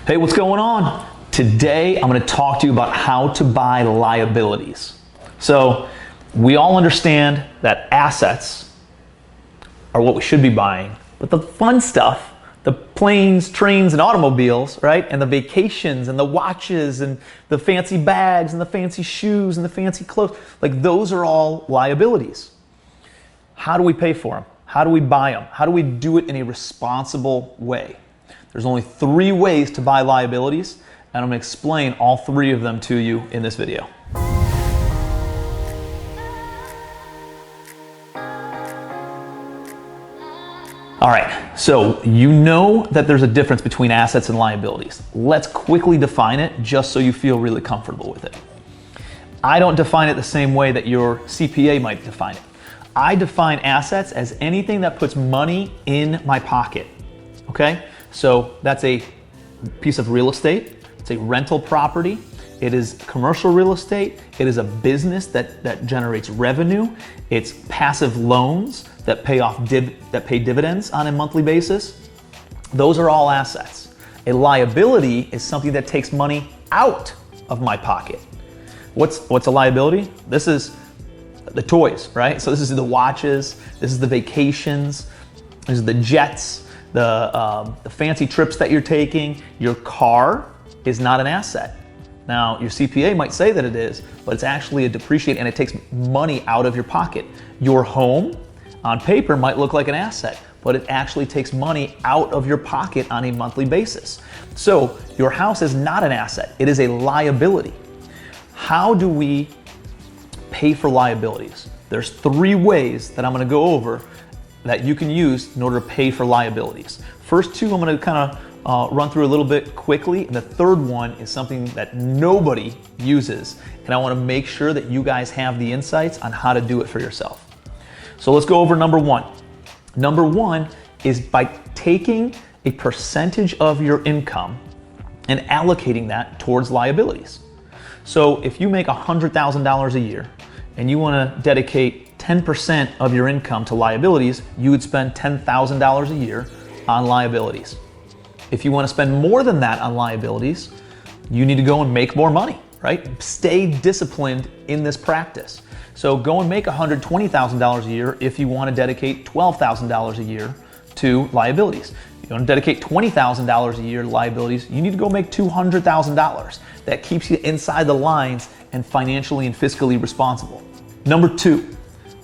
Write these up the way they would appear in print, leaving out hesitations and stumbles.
Hey, what's going on? Today, I'm going to talk to you about how to buy liabilities. So, we all understand that assets are what we should be buying, but the fun stuff, the planes, trains, and automobiles, right? And the vacations and the watches and the fancy bags and the fancy shoes and the fancy clothes, like those are all liabilities. How do we pay for them? How do we buy them? How do we do it in a responsible way? There's only 3 ways to buy liabilities, and I'm going to explain all 3 of them to you in this video. All right, so you know that there's a difference between assets and liabilities. Let's quickly define it just so you feel really comfortable with it. I don't define it the same way that your CPA might define it. I define assets as anything that puts money in my pocket, okay? So that's a piece of real estate, it's a rental property, it is commercial real estate, it is a business that generates revenue, it's passive loans that pay dividends on a monthly basis. Those are all assets. A liability is something that takes money out of my pocket. What's a liability? This is the toys, right? So this is the watches, this is the vacations, this is the jets, the fancy trips that you're taking. Your car is not an asset. Now, your CPA might say that it is, but it's actually a depreciate and it takes money out of your pocket. Your home, on paper, might look like an asset, but it actually takes money out of your pocket on a monthly basis. So your house is not an asset, it is a liability. How do we pay for liabilities? There's 3 ways that I'm gonna go over that you can use in order to pay for liabilities. First 2, I'm gonna kind of run through a little bit quickly, and the 3rd one is something that nobody uses, and I wanna make sure that you guys have the insights on how to do it for yourself. So let's go over number 1. Number 1 is by taking a percentage of your income and allocating that towards liabilities. So if you make $100,000 a year and you want to dedicate 10% of your income to liabilities, you would spend $10,000 a year on liabilities. If you want to spend more than that on liabilities, you need to go and make more money, right? Stay disciplined in this practice. So go and make $120,000 a year if you want to dedicate $12,000 a year to liabilities. If you want to dedicate $20,000 a year to liabilities, you need to go make $200,000. That keeps you inside the lines and financially and fiscally responsible. Number 2,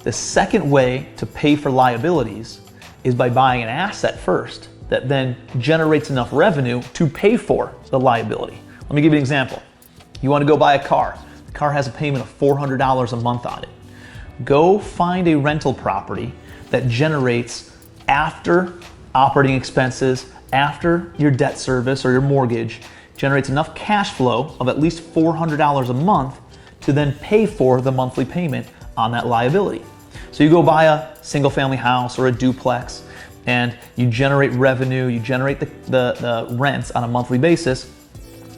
the second way to pay for liabilities is by buying an asset first that then generates enough revenue to pay for the liability. Let me give you an example. You want to go buy a car. The car has a payment of $400 a month on it. Go find a rental property that generates, after operating expenses, after your debt service or your mortgage, generates enough cash flow of at least $400 a month to then pay for the monthly payment on that liability. So you go buy a single family house or a duplex and you generate revenue, you generate the rents on a monthly basis.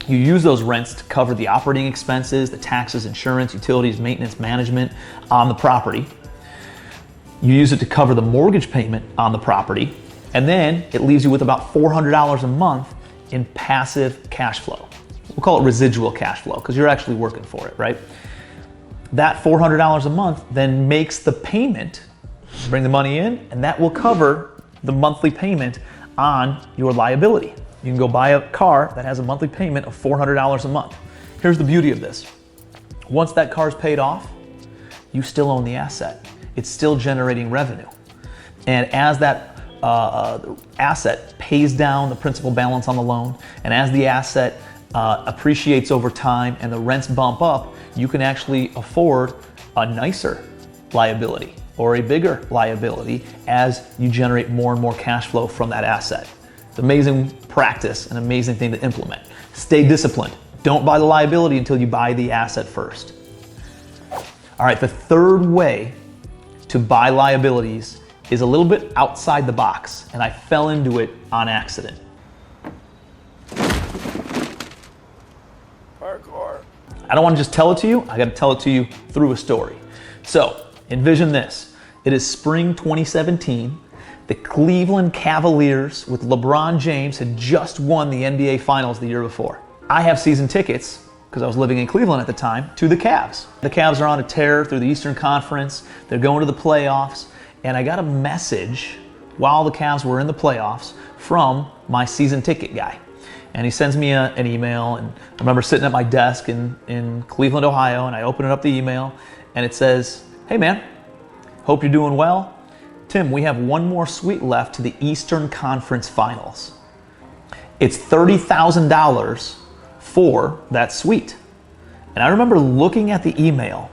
You use those rents to cover the operating expenses, the taxes, insurance, utilities, maintenance, management on the property. You use it to cover the mortgage payment on the property, and then it leaves you with about $400 a month in passive cash flow. We'll call it residual cash flow because you're actually working for it, right? That $400 a month then makes the payment, bring the money in, and that will cover the monthly payment on your liability. You can go buy a car that has a monthly payment of $400 a month. Here's the beauty of this. Once that car's paid off, you still own the asset. It's still generating revenue. And as that asset pays down the principal balance on the loan, and as the asset appreciates over time and the rents bump up, you can actually afford a nicer liability or a bigger liability as you generate more and more cash flow from that asset. It's amazing practice, an amazing thing to implement. Stay disciplined. Don't buy the liability until you buy the asset first. All right, the 3rd way to buy liabilities is a little bit outside the box, and I fell into it on accident. Parkour. I don't want to just tell it to you, I got to tell it to you through a story. So, envision this. It is spring 2017. The Cleveland Cavaliers with LeBron James had just won the NBA Finals the year before. I have season tickets, because I was living in Cleveland at the time, to the Cavs. The Cavs are on a tear through the Eastern Conference. They're going to the playoffs. And I got a message while the Cavs were in the playoffs from my season ticket guy. And he sends me an email, and I remember sitting at my desk in Cleveland, Ohio, and I open up the email, and it says, "Hey man, hope you're doing well. Tim, we have one more suite left to the Eastern Conference Finals. It's $30,000 for that suite." And I remember looking at the email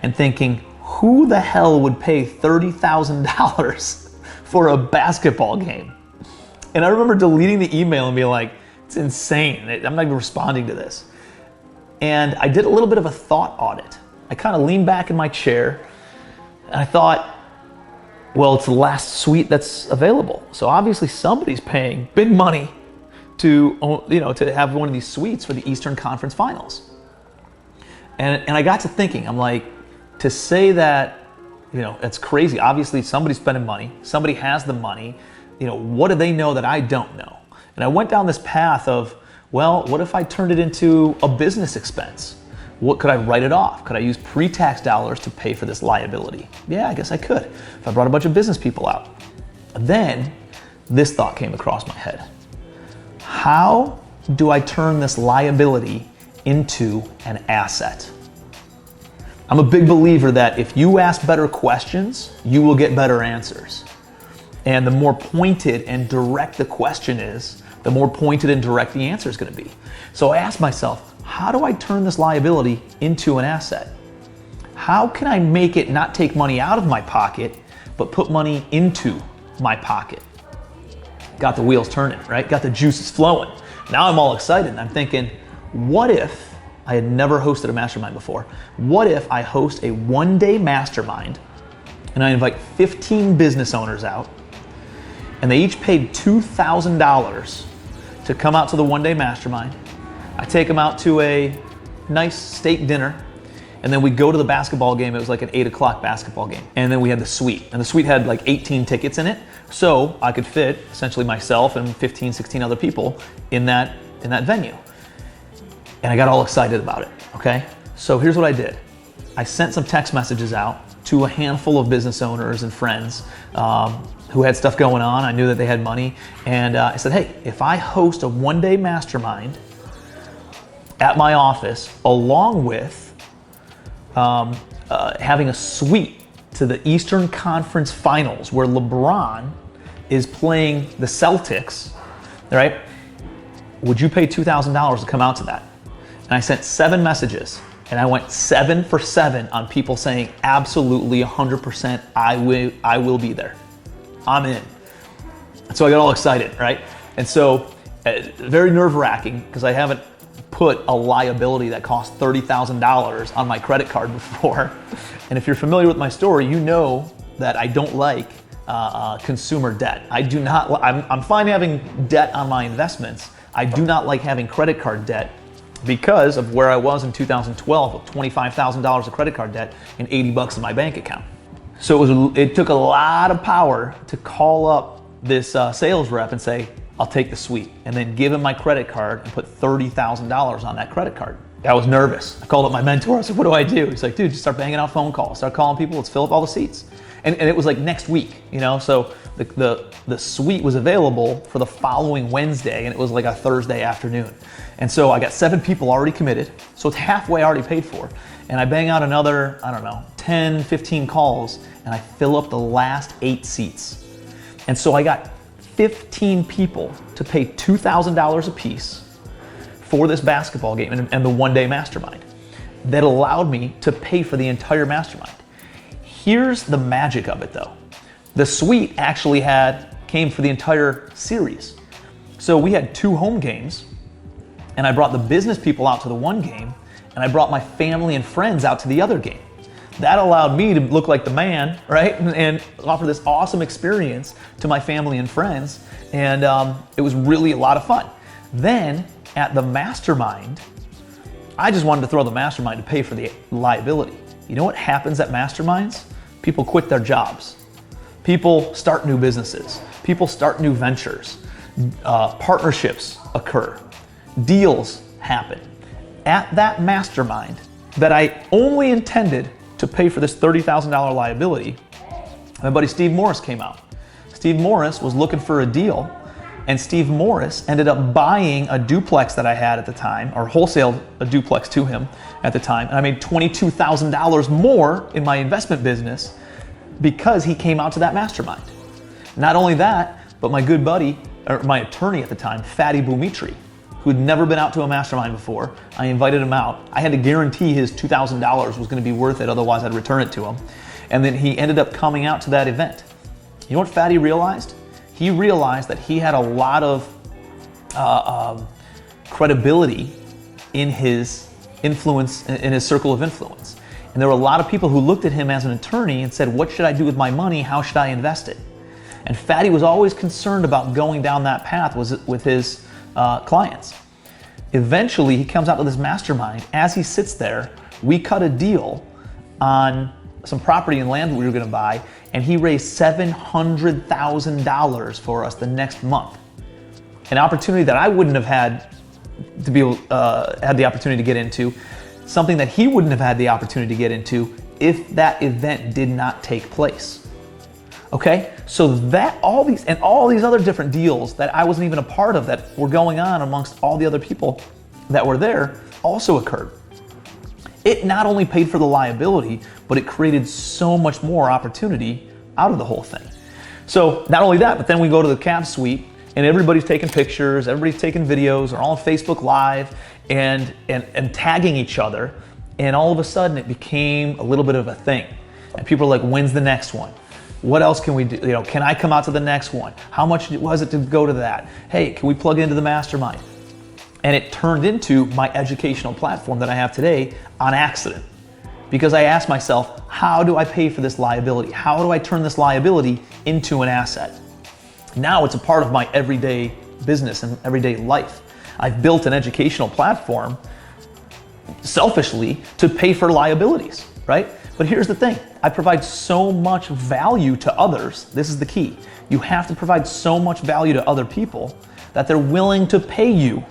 and thinking, who the hell would pay $30,000 for a basketball game? And I remember deleting the email and being like, it's insane. I'm not even responding to this. And I did a little bit of a thought audit. I kind of leaned back in my chair and I thought, well, it's the last suite that's available. So obviously somebody's paying big money to have one of these suites for the Eastern Conference Finals. And I got to thinking, I'm like, to say that, it's crazy. Obviously somebody's spending money. Somebody has the money. What do they know that I don't know? And I went down this path of, well, what if I turned it into a business expense? What could I write it off? Could I use pre-tax dollars to pay for this liability? Yeah, I guess I could. If I brought a bunch of business people out. Then this thought came across my head. How do I turn this liability into an asset? I'm a big believer that if you ask better questions, you will get better answers. And the more pointed and direct the question is, the more pointed and direct the answer is going to be. So I asked myself, how do I turn this liability into an asset? How can I make it not take money out of my pocket, but put money into my pocket? Got the wheels turning, right? Got the juices flowing. Now I'm all excited and I'm thinking, what if I had never hosted a mastermind before? What if I host a one-day mastermind and I invite 15 business owners out and they each paid $2,000 to come out to the one-day mastermind. I take them out to a nice steak dinner, and then we go to the basketball game. It was like an 8 o'clock basketball game. And then we had the suite, and the suite had like 18 tickets in it. So I could fit essentially myself and 15, 16 other people in that venue. And I got all excited about it, okay? So here's what I did. I sent some text messages out to a handful of business owners and friends who had stuff going on. I knew that they had money. And I said, hey, if I host a one-day mastermind at my office, along with having a suite to the Eastern Conference Finals where LeBron is playing the Celtics, right? Would you pay $2,000 to come out to that? And I sent 7 messages, and I went 7 for 7 on people saying, absolutely, 100%, I will be there. I'm in. And so I got all excited, right? And so very nerve-wracking because I haven't put a liability that cost $30,000 on my credit card before. And if you're familiar with my story, you know that I don't like consumer debt. I do not. I'm fine having debt on my investments. I do not like having credit card debt because of where I was in 2012 with $25,000 of credit card debt and $80 in my bank account. So it took a lot of power to call up this sales rep and say, I'll take the suite, and then give him my credit card and put $30,000 on that credit card. I was nervous. I called up my mentor. I said, what do I do? He's like, dude, just start banging out phone calls. Start calling people. Let's fill up all the seats. And it was like next week, so the suite was available for the following Wednesday, and it was like a Thursday afternoon. And so I got 7 people already committed. So it's halfway already paid for. And I bang out another, 10, 15 calls, and I fill up the last 8 seats. And so I got 15 people to pay $2,000 a piece for this basketball game and the one-day mastermind that allowed me to pay for the entire mastermind. Here's the magic of it though. The suite actually came for the entire series. So we had 2 home games, and I brought the business people out to the one game, and I brought my family and friends out to the other game. That allowed me to look like the man, right? And offer this awesome experience to my family and friends. And it was really a lot of fun. Then at the mastermind, I just wanted to throw the mastermind to pay for the liability. You know what happens at masterminds? People quit their jobs. People start new businesses. People start new ventures. Partnerships occur. Deals happen. At that mastermind that I only intended to pay for this $30,000 liability, my buddy Steve Morris came out. Steve Morris was looking for a deal, and Steve Morris ended up buying a duplex that I had at the time, or wholesaled a duplex to him at the time, and I made $22,000 more in my investment business because he came out to that mastermind. Not only that, but my good buddy, or my attorney at the time, Fatty Bhumitri, who'd never been out to a mastermind before, I invited him out. I had to guarantee his $2,000 was going to be worth it, otherwise I'd return it to him. And then he ended up coming out to that event. You know what Fatty realized? He realized that he had a lot of credibility in his influence, in his circle of influence. And there were a lot of people who looked at him as an attorney and said, what should I do with my money? How should I invest it? And Fatty was always concerned about going down that path with his clients. Eventually, he comes out to this mastermind. As he sits there, we cut a deal on some property and land we were going to buy, and he raised $700,000 for us the next month. An opportunity that I wouldn't have had to be had the opportunity to get into, something that he wouldn't have had the opportunity to get into if that event did not take place. Okay, so that all these other different deals that I wasn't even a part of that were going on amongst all the other people that were there also occurred. It not only paid for the liability, but it created so much more opportunity out of the whole thing. So not only that, but then we go to the cab suite and everybody's taking pictures, everybody's taking videos, they're all on Facebook Live and tagging each other. And all of a sudden it became a little bit of a thing. And people are like, when's the next one? What else can we do? You know, can I come out to the next one? How much was it to go to that? Hey, can we plug into the mastermind? And it turned into my educational platform that I have today on accident. Because I asked myself, how do I pay for this liability? How do I turn this liability into an asset? Now it's a part of my everyday business and everyday life. I've built an educational platform selfishly to pay for liabilities, right? But here's the thing, I provide so much value to others. This is the key. You have to provide so much value to other people that they're willing to pay you,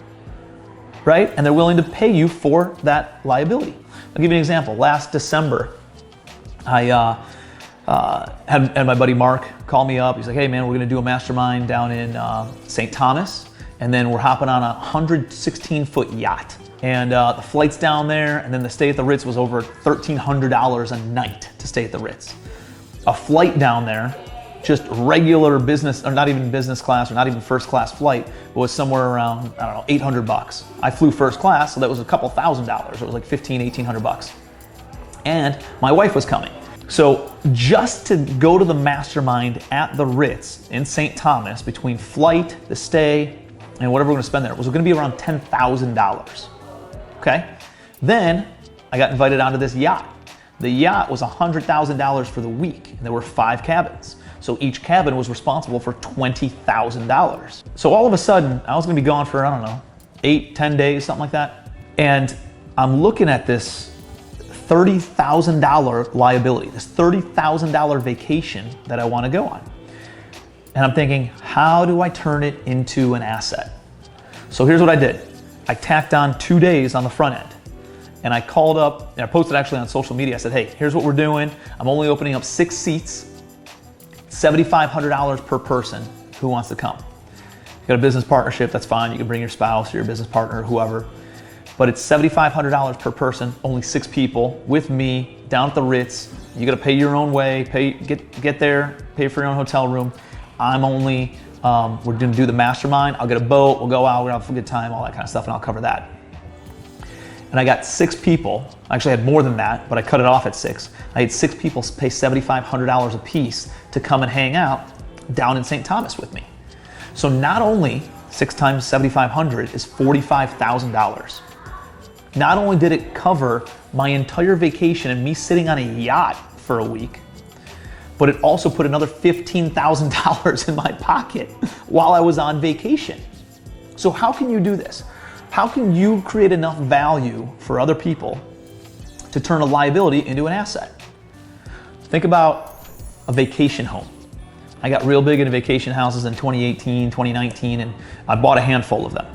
right? And they're willing to pay you for that liability. I'll give you an example. Last December, I had my buddy Mark call me up. He's like, hey man, we're gonna do a mastermind down in St. Thomas, and then we're hopping on a 116-foot yacht. And the flight's down there, and then the stay at the Ritz was over $1,300 a night to stay at the Ritz. A flight down there, just regular business, or not even business class, or not even first class flight, was somewhere around, I don't know, 800 bucks. I flew first class, so that was a couple $1,000s. It was like 1,800 bucks. And my wife was coming. So just to go to the mastermind at the Ritz in St. Thomas, between flight, the stay, and whatever we're gonna spend there, was gonna be around $10,000. Okay? Then I got invited onto this yacht. The yacht was $100,000 for the week, and there were 5 cabins. So each cabin was responsible for $20,000. So all of a sudden, I was gonna be gone for, I don't know, 8-10 days, something like that. And I'm looking at this $30,000 liability, this $30,000 vacation that I wanna go on. And I'm thinking, how do I turn it into an asset? So here's what I did. I tacked on 2 days on the front end. And I called up, and I posted actually on social media. I said, hey, here's what we're doing. I'm only opening up 6 seats, $7,500 per person. Who wants to come? You got a business partnership, that's fine. You can bring your spouse or your business partner or whoever. But it's $7,500 per person, only 6 people with me down at the Ritz. You got to pay your own way, get there, pay for your own hotel room. I'm only, we're gonna do the mastermind. I'll get a boat, we'll go out, we're gonna have a good time, all that kind of stuff, and I'll cover that. And I got 6 people, I actually had more than that, but I cut it off at 6. I had 6 people pay $7,500 a piece to come and hang out down in St. Thomas with me. So not only 6 times $7,500 is $45,000. Not only did it cover my entire vacation and me sitting on a yacht for a week, but it also put another $15,000 in my pocket while I was on vacation. So how can you do this? How can you create enough value for other people to turn a liability into an asset? Think about a vacation home. I got real big into vacation houses in 2018, 2019, and I bought a handful of them.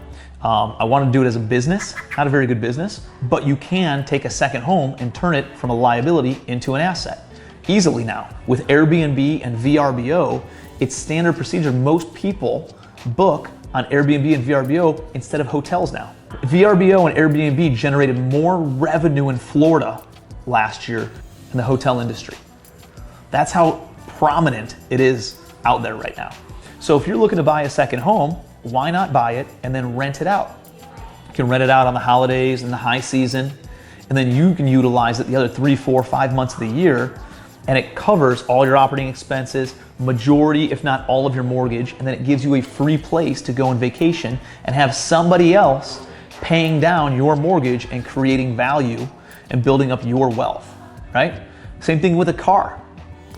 I wanted to do it as a business, not a very good business, but you can take a second home and turn it from a liability into an asset easily now. With Airbnb and VRBO, it's standard procedure. Most people book on Airbnb and VRBO instead of hotels now. VRBO and Airbnb generated more revenue in Florida last year in the hotel industry. That's how prominent it is out there right now. So if you're looking to buy a second home, why not buy it and then rent it out? You can rent it out on the holidays and the high season, and then you can utilize it the other 3, 4, 5 months of the year, and it covers all your operating expenses, majority, if not all of your mortgage, and then it gives you a free place to go on vacation and have somebody else paying down your mortgage and creating value and building up your wealth, right? Same thing with a car.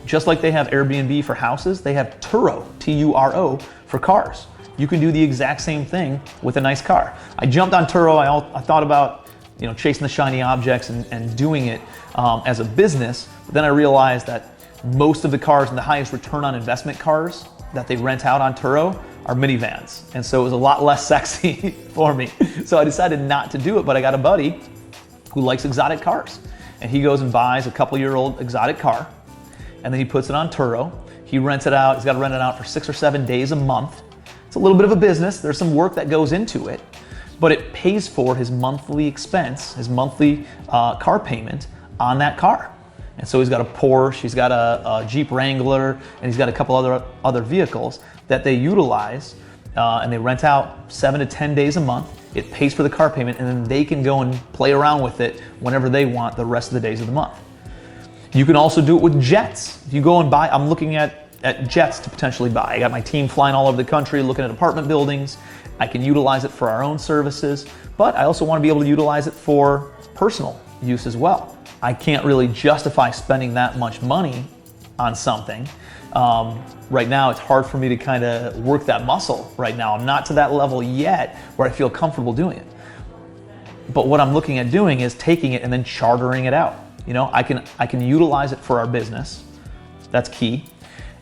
Just like they have Airbnb for houses, they have Turo, T-U-R-O, for cars. You can do the exact same thing with a nice car. I jumped on Turo. I thought about chasing the shiny objects and doing it as a business. But then I realized that most of the cars and the highest return on investment cars that they rent out on Turo are minivans. And so it was a lot less sexy for me. So I decided not to do it, but I got a buddy who likes exotic cars. And he goes and buys a couple-year-old exotic car, and then he puts it on Turo. He rents it out. He's got to rent it out for 6 or 7 days a month. It's a little bit of a business. There's some work that goes into it, but it pays for his monthly expense, his monthly car payment on that car. And so he's got a Porsche, he's got a Jeep Wrangler, and he's got a couple other vehicles that they utilize, and they rent out 7 to 10 days a month. It pays for the car payment, and then they can go and play around with it whenever they want the rest of the days of the month. You can also do it with jets. You go and buy, I'm looking at jets to potentially buy. I got my team flying all over the country looking at apartment buildings. I can utilize it for our own services, but I also want to be able to utilize it for personal use as well. I can't really justify spending that much money on something. Right now, it's hard for me to kind of work that muscle right now. I'm not to that level yet where I feel comfortable doing it. But what I'm looking at doing is taking it and then chartering it out. I can utilize it for our business. That's key.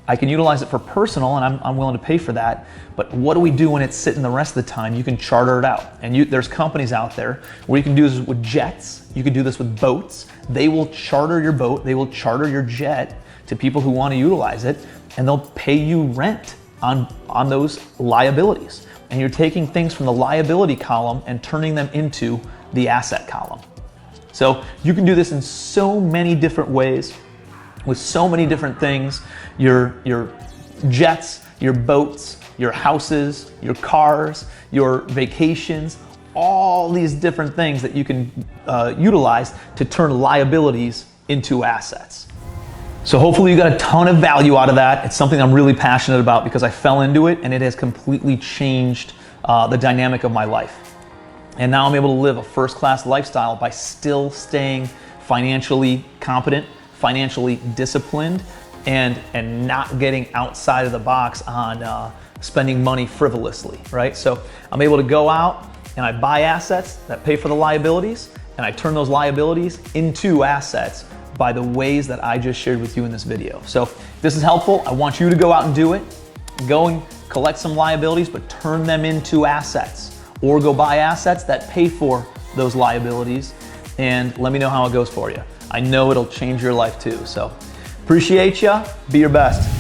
I can utilize it for personal, and I'm willing to pay for that. But what do we do when it's sitting the rest of the time? You can charter it out. And there's companies out there where you can do this with jets. You can do this with boats. They will charter your boat. They will charter your jet to people who want to utilize it, and they'll pay you rent on those liabilities. And you're taking things from the liability column and turning them into the asset column. So you can do this in so many different ways, with so many different things. Your jets, your boats, your houses, your cars, your vacations, all these different things that you can utilize to turn liabilities into assets. So hopefully you got a ton of value out of that. It's something I'm really passionate about because I fell into it and it has completely changed the dynamic of my life. And now I'm able to live a first-class lifestyle by still staying financially competent, financially disciplined, and not getting outside of the box on spending money frivolously, right? So I'm able to go out and I buy assets that pay for the liabilities, and I turn those liabilities into assets by the ways that I just shared with you in this video. So if this is helpful, I want you to go out and do it. Go and collect some liabilities, but turn them into assets, or go buy assets that pay for those liabilities, and let me know how it goes for you. I know it'll change your life too. So appreciate ya. Be your best.